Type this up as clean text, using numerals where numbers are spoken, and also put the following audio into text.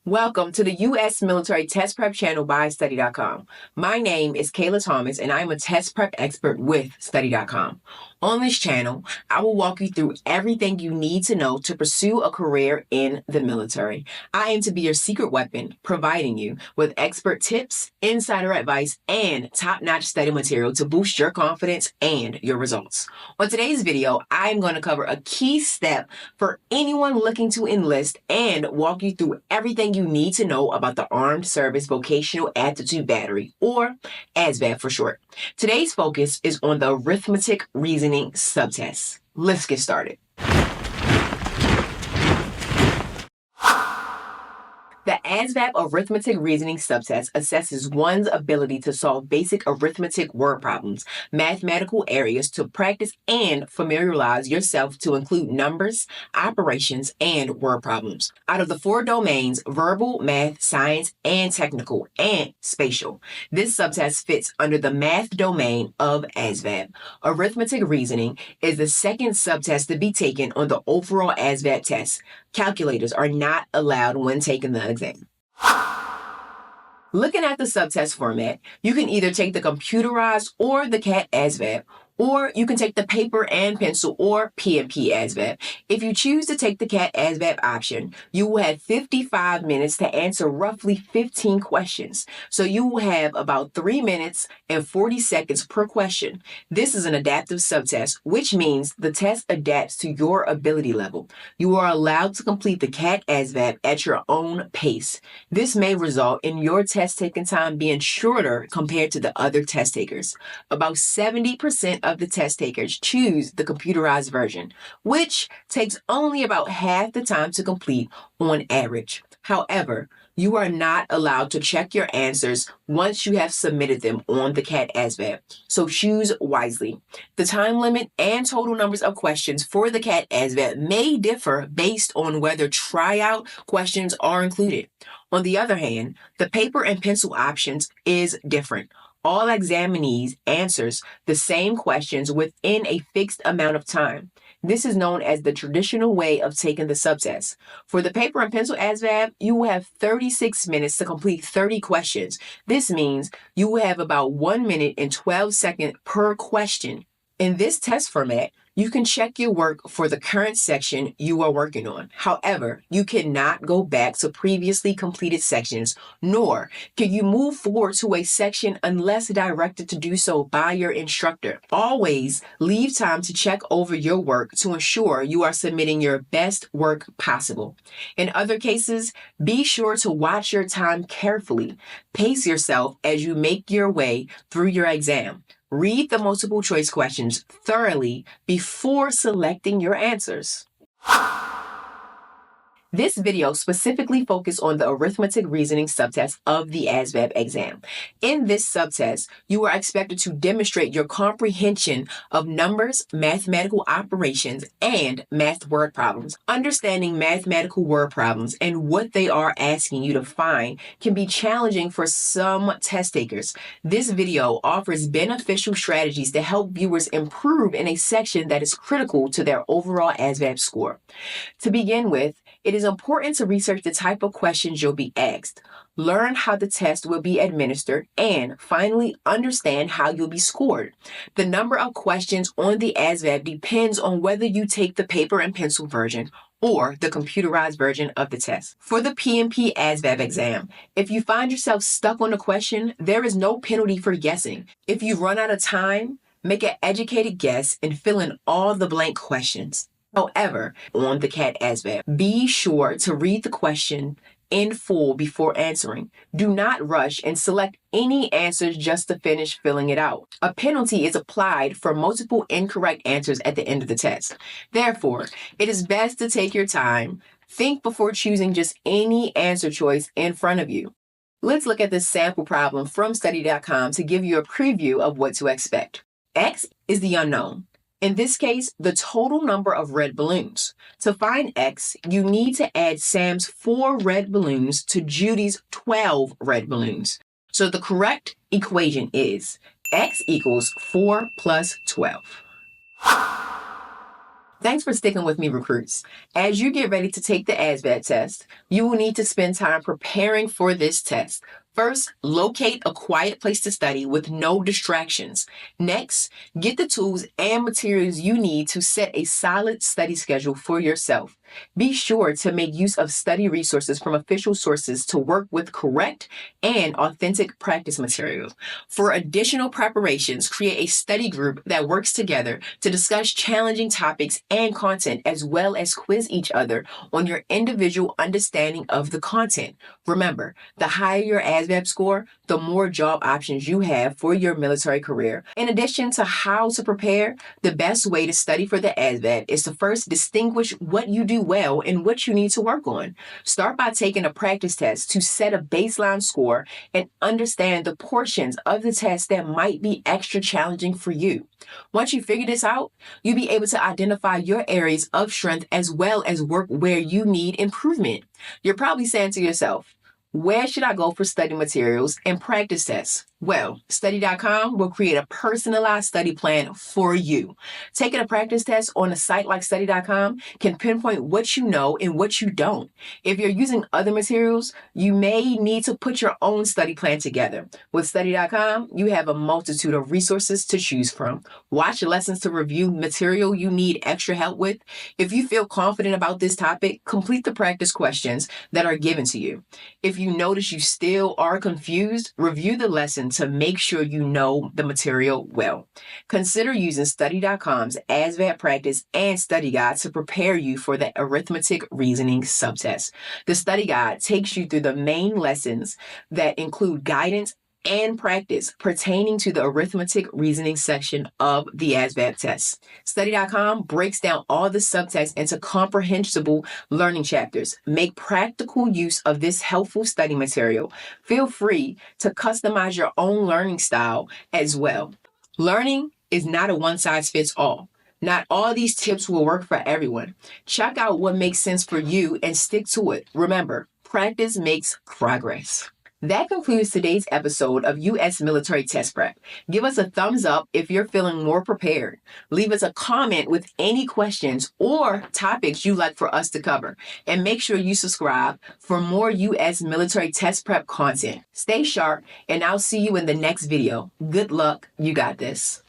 Welcome to the U.S. Military Test Prep channel by Study.com. My name is Kayla Thomas, and I'm a test prep expert with Study.com. On this channel, I will walk you through everything you need to know to pursue a career in the military. I aim to be your secret weapon, providing you with expert tips, insider advice, and top-notch study material to boost your confidence and your results. On today's video, I'm going to cover a key step for anyone looking to enlist and walk you through everything you need to know about the Armed Service Vocational Aptitude Battery, or ASVAB for short. Today's focus is on the Arithmetic Reasoning Subtest. Let's get started. The ASVAB Arithmetic Reasoning Subtest assesses one's ability to solve basic arithmetic word problems, mathematical areas to practice and familiarize yourself to include numbers, operations, and word problems. Out of the 4 domains, verbal, math, science, and technical, and spatial, this subtest fits under the math domain of ASVAB. Arithmetic Reasoning is the second subtest to be taken on the overall ASVAB test. Calculators are not allowed when taking the exam. Looking at the subtest format, you can either take the computerized or the CAT ASVAB, or you can take the paper and pencil or PMP ASVAB. If you choose to take the CAT ASVAB option, you will have 55 minutes to answer roughly 15 questions. So you will have about 3 minutes and 40 seconds per question. This is an adaptive subtest, which means the test adapts to your ability level. You are allowed to complete the CAT ASVAB at your own pace. This may result in your test taking time being shorter compared to the other test takers. About 70% of the test takers choose the computerized version, which takes only about half the time to complete on average. However, you are not allowed to check your answers once you have submitted them on the CAT ASVAB, so choose wisely. The time limit and total numbers of questions for the CAT ASVAB may differ based on whether tryout questions are included. On the other hand, the paper and pencil options is different. All examinees answers the same questions within a fixed amount of time. This is known as the traditional way of taking the subtest. For the paper and pencil ASVAB, you will have 36 minutes to complete 30 questions. This means you will have about 1 minute and 12 seconds per question. In this test format, you can check your work for the current section you are working on. However, you cannot go back to previously completed sections, nor can you move forward to a section unless directed to do so by your instructor. Always leave time to check over your work to ensure you are submitting your best work possible. In other cases, be sure to watch your time carefully. Pace yourself as you make your way through your exam. Read the multiple choice questions thoroughly before selecting your answers. This video specifically focused on the Arithmetic Reasoning subtest of the ASVAB exam. In this subtest, you are expected to demonstrate your comprehension of numbers, mathematical operations, and math word problems. Understanding mathematical word problems and what they are asking you to find can be challenging for some test takers. This video offers beneficial strategies to help viewers improve in a section that is critical to their overall ASVAB score. To begin with, it is important to research the type of questions you'll be asked, learn how the test will be administered, and finally understand how you'll be scored. The number of questions on the ASVAB depends on whether you take the paper and pencil version or the computerized version of the test. For the PMP ASVAB exam, if you find yourself stuck on a question, there is no penalty for guessing. If you run out of time, make an educated guess and fill in all the blank questions. However, on the CAT ASVAB, be sure to read the question in full before answering. Do not rush and select any answers just to finish filling it out. A penalty is applied for multiple incorrect answers at the end of the test. Therefore, it is best to take your time, think before choosing just any answer choice in front of you. Let's look at this sample problem from Study.com to give you a preview of what to expect. X is the unknown. In this case, the total number of red balloons. To find X, you need to add Sam's 4 red balloons to Judy's 12 red balloons. So the correct equation is X equals 4 plus 12. Thanks for sticking with me, recruits. As you get ready to take the ASVAB test, you will need to spend time preparing for this test. First, locate a quiet place to study with no distractions. Next, get the tools and materials you need to set a solid study schedule for yourself. Be sure to make use of study resources from official sources to work with correct and authentic practice materials. For additional preparations, create a study group that works together to discuss challenging topics and content, as well as quiz each other on your individual understanding of the content. Remember, the higher your ASVAB score, the more job options you have for your military career. In addition to how to prepare, the best way to study for the ASVAB is to first distinguish what you do well and what you need to work on. Start by taking a practice test to set a baseline score and understand the portions of the test that might be extra challenging for you. Once you figure this out, you'll be able to identify your areas of strength as well as work where you need improvement. You're probably saying to yourself, where should I go for study materials and practice tests? Well, study.com will create a personalized study plan for you. Taking a practice test on a site like study.com can pinpoint what you know and what you don't. If you're using other materials, you may need to put your own study plan together. With study.com, you have a multitude of resources to choose from. Watch lessons to review material you need extra help with. If you feel confident about this topic, complete the practice questions that are given to you. If you notice you still are confused, review the lesson to make sure you know the material well. Consider using study.com's ASVAB practice and study guide to prepare you for the Arithmetic Reasoning subtest. The study guide takes you through the main lessons that include guidance and practice pertaining to the arithmetic reasoning section of the ASVAB test. Study.com breaks down all the subtests into comprehensible learning chapters. Make practical use of this helpful study material. Feel free to customize your own learning style as well. Learning is not a one-size-fits-all. Not all these tips will work for everyone. Check out what makes sense for you and stick to it. Remember, practice makes progress. That concludes today's episode of U.S. Military Test Prep. Give us a thumbs up if you're feeling more prepared. Leave us a comment with any questions or topics you'd like for us to cover. And make sure you subscribe for more U.S. Military Test Prep content. Stay sharp, and I'll see you in the next video. Good luck. You got this.